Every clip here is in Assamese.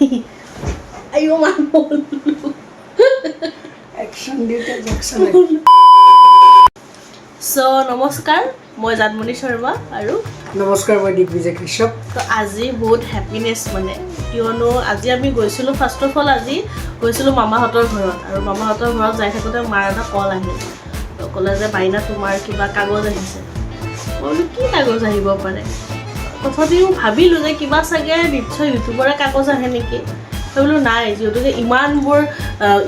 Ayo manol. Action dito Jackson. So নমস্কাৰ মই জানমণি শৰ্মা আৰু নমস্কাৰ মই দিগ্বিজয় কৃষক তো আজি বহুত হ্যাপিনেছ মানে কিয়নো আজি আমি গৈছিলোঁ ফাৰ্ষ্ট অফ অল আজি গৈছিলোঁ মামাহঁতৰ ঘৰত আৰু মামাহঁতৰ ঘৰত যাই থাকোঁতে মাৰ এটা কল আহিল তো ক'লে যে বাইনা তোমাৰ কিবা কাগজ আহিছে মই বোলো কি কাগজ আহিব পাৰে তথাপিও ভাবিলোঁ যে কিবা চাগে নিশ্চয় ইউটিউবৰে কাগজ আহে নেকি বোলো নাই যিহেতুকে ইমানবোৰ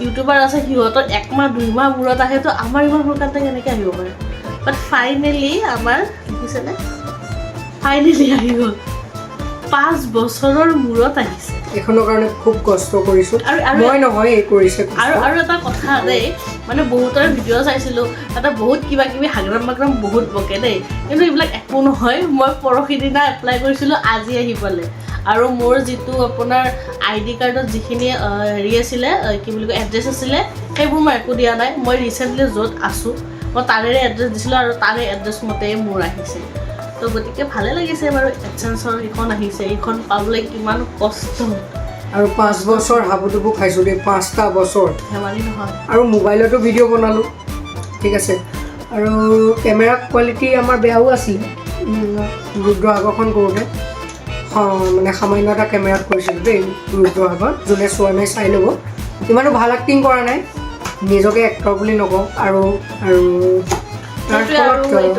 ইউটিউবাৰ আছে সিহঁতৰ একমাহ দুইমাহ মূৰত আহে তো আমাৰ ইমান সোনকালে কেনেকৈ আহিব পাৰে বাট ফাইনেলি আমাৰ দেখিছেনে ফাইনেলি আহি গ'ল 5 বছৰৰ মূৰত আহিছে এখনৰ কাৰণে খুব কষ্ট কৰিছোঁ মই নহয় এই কৰিছে আৰু এটা কথা দেই মানে বহুতৰ ভিডিঅ' চাইছিলোঁ এটা বহুত কিবা কিবি হাগ্ৰাম বাগ্ৰাম বহুত বকে দেই কিন্তু এইবিলাক একো নহয় মই পৰহি দিনা এপ্লাই কৰিছিলোঁ আজি আহি পালে আৰু মোৰ যিটো আপোনাৰ ID কাৰ্ডত যিখিনি হেৰি আছিলে কি বুলি কয় এড্ৰেছ আছিলে সেইবোৰ মই একো দিয়া নাই মই ৰিচেণ্টলি য'ত আছোঁ মই তাৰে এড্ৰেছ দিছিলোঁ আৰু তাৰে এড্ৰেছ মতেই মোৰ আহিছে তো গতিকে ভালে লাগিছে বাৰু এডচেঞ্চৰ এইখন আহিছে এইখন পাবলৈ কিমান কষ্ট আৰু 5 বছৰ হাবুডুবু খাইছোঁ দেই 5টা বছৰ ধেমালি নহয় আৰু মোবাইলতো ভিডিঅ' বনালোঁ ঠিক আছে আৰু কেমেৰা কোৱালিটি আমাৰ বেয়াও আছিলে ৰুদ্ৰসাগৰখন কৰোঁতে মানে সামান্য এটা কেমেৰাত কৰিছিলোঁ দেই ৰুদ্ৰসাগৰ যোনে চোৱা নাই চাই ল'ব ইমানো ভাল এক্টিং কৰা নাই নিজকে এক্টৰ বুলি নকওঁ আৰু তাৰ ফলত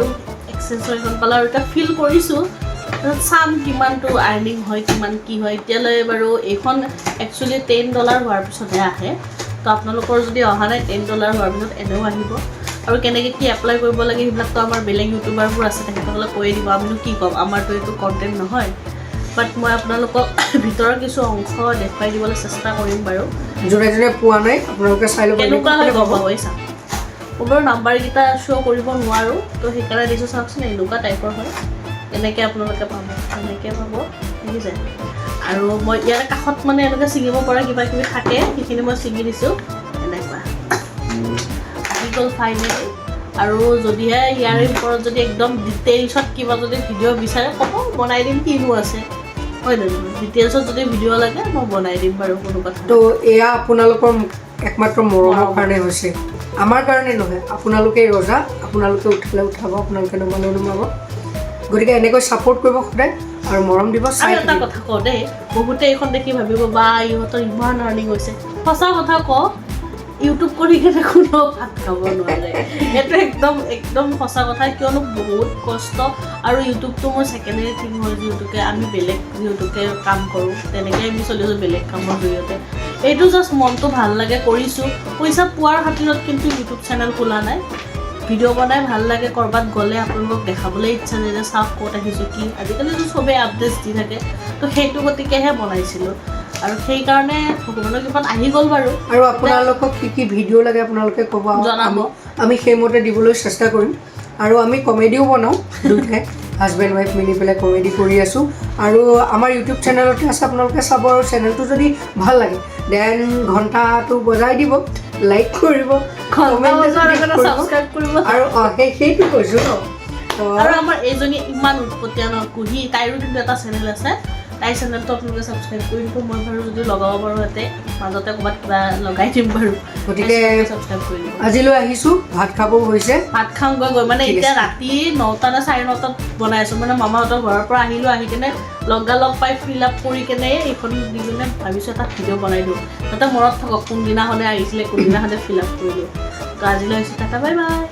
এক্সেঞ্চৰ এখন পালা আৰু এটা ফিল কৰিছোঁ চাম কিমানটো আৰ্নিং হয় কিমান কি হয় এতিয়ালৈ বাৰু এইখন একচুৱেলি $10 হোৱাৰ পিছতহে আহে তো আপোনালোকৰ যদি অহা নাই $10 হোৱাৰ পিছত এনেও আহিব আৰু কেনেকৈ কি এপ্লাই কৰিব লাগে সেইবিলাকতো আমাৰ বেলেগ ইউটিউবাৰবোৰ আছে তেখেতসকলে কৈয়ে দিব আমিনো কি ক'ম আমাৰতো এইটো কণ্টেণ্ট নহয় বাট মই আপোনালোকক ভিতৰৰ কিছু অংশ দেখুৱাই দিবলৈ চেষ্টা কৰিম বাৰু যোনে যোনে পোৱা নাই আপোনালোকে চাই ল'ব কেনেকুৱা হয় গম পাব চাম মোৰ বাৰু নাম্বাৰকেইটা শ্ব' কৰিব নোৱাৰোঁ তো সেইকাৰণে দিছোঁ চাওকচোন এনেকুৱা টাইপৰ হয় এনেকৈ আপোনালোকে পাব এনেকৈ পাব দেখিছে আৰু মই ইয়াৰ কাষত মানে এনেকৈ ছিঙিব পৰা কিবা কিবি থাকে সেইখিনি মই ছিঙি দিছোঁ এনেকুৱা আহি গ'ল ফাইনেলি আৰু যদিহে ইয়াৰ ওপৰত যদি একদম ডিটেইলছত কিবা যদি ভিডিঅ' বিচাৰে ক'ব বনাই দিম কিনো আছে হয় নহয় ডিটেইলছত যদি ভিডিঅ' লাগে মই বনাই দিম বাৰু কোনো কথা তো এয়া আপোনালোকৰ একমাত্ৰ মৰমৰ কাৰণে হৈছে আমাৰ কাৰণে নহয় আপোনালোকেই ৰজা আপোনালোকে উঠালে উঠাব আপোনালোকে নমালে নমাব গতিকে এনেকৈ ছাপোৰ্ট কৰিব সদায় আৰু মৰম দিব আৰু এটা কথা কওঁ দেই বহুতে এইখন দেখি ভাবিব বা ইহঁতৰ ইমান আৰ্নিং হৈছে সঁচা কথা কওঁ ইউটিউব কৰি কিনে কোনো ভাত খাব নোৱাৰে এইটো একদম একদম সঁচা কথা কিয়নো বহুত কষ্ট আৰু ইউটিউবটো মোৰ ছেকেণ্ডেৰী থিং হয় যিহেতুকে আমি বেলেগ যিহেতুকে কাম কৰোঁ তেনেকৈ আমি চলিছোঁ বেলেগ কামৰ জৰিয়তে এইটো জাষ্ট মনটো ভাল লাগে কৰিছোঁ পইচা পোৱাৰ খাতিৰত কিন্তু ইউটিউব চেনেল খোলা নাই ভিডিঅ' বনাই ভাল লাগে ক'ৰবাত গ'লে আপোনালোকক দেখাবলৈ ইচ্ছা যায় যে চাওক ক'ত আহিছোঁ কি আজিকালিতো চবেই আপডেটছ দি থাকে তো সেইটো গতিকেহে বনাইছিলোঁ আৰু সেইকাৰণে ভগৱানৰ কৃপাত আহি গ'ল বাৰু আৰু আপোনালোকক কি কি ভিডিঅ' লাগে আপোনালোকে ক'ব জনাব আমি সেইমতে দিবলৈ চেষ্টা কৰিম আৰু আমি কমেডিও বনাওঁ দুয়োটাই হাজবেণ্ড ৱাইফ মিলি পেলাই কমেডি কৰি আছোঁ আৰু আমাৰ ইউটিউব চেনেলতে আছে আপোনালোকে চাব আৰু চেনেলটো যদি ভাল লাগে দেন ঘণ্টাটো বজাই দিব লাইক কৰিব ছাবস্ক্ৰাইব কৰিব আৰু সেইটো কৈছোঁ ন আৰু আমাৰ এইজনী ইমান উৎপতীয়া ন কুহি তাইৰো কিন্তু এটা চেনেল আছে তাইৰ চেনেলটো আপোনালোকে ছাবস্ক্ৰাইব কৰি দিব মই বাৰু যদি লগাব পাৰোঁ ইয়াতে মাজতে ক'ৰবাত কিবা লগাই দিম বাৰু গতিকে ছাবস্ক্ৰাইব কৰি দিব আজিলৈ আহিছোঁ ভাত খাবও হৈছে ভাত খাওঁগৈ গৈ মানে এতিয়া ৰাতি 9টা নে 9:30 বনাই আছোঁ মানে মামাহঁতৰ ঘৰৰ পৰা আহিলোঁ আহি কিনে লগালগ পাই ফিল আপ কৰি কেনে এইখন দি কিনে ভাবিছোঁ এটা ভিডিঅ' বনাই দিওঁ যাতে মনত থাকক কোনদিনাখনে আহিছিলে কোনদিনাখনে ফিল আপ কৰি দিওঁ তো আজিলৈ আহিছোঁ টাটা বাই বাই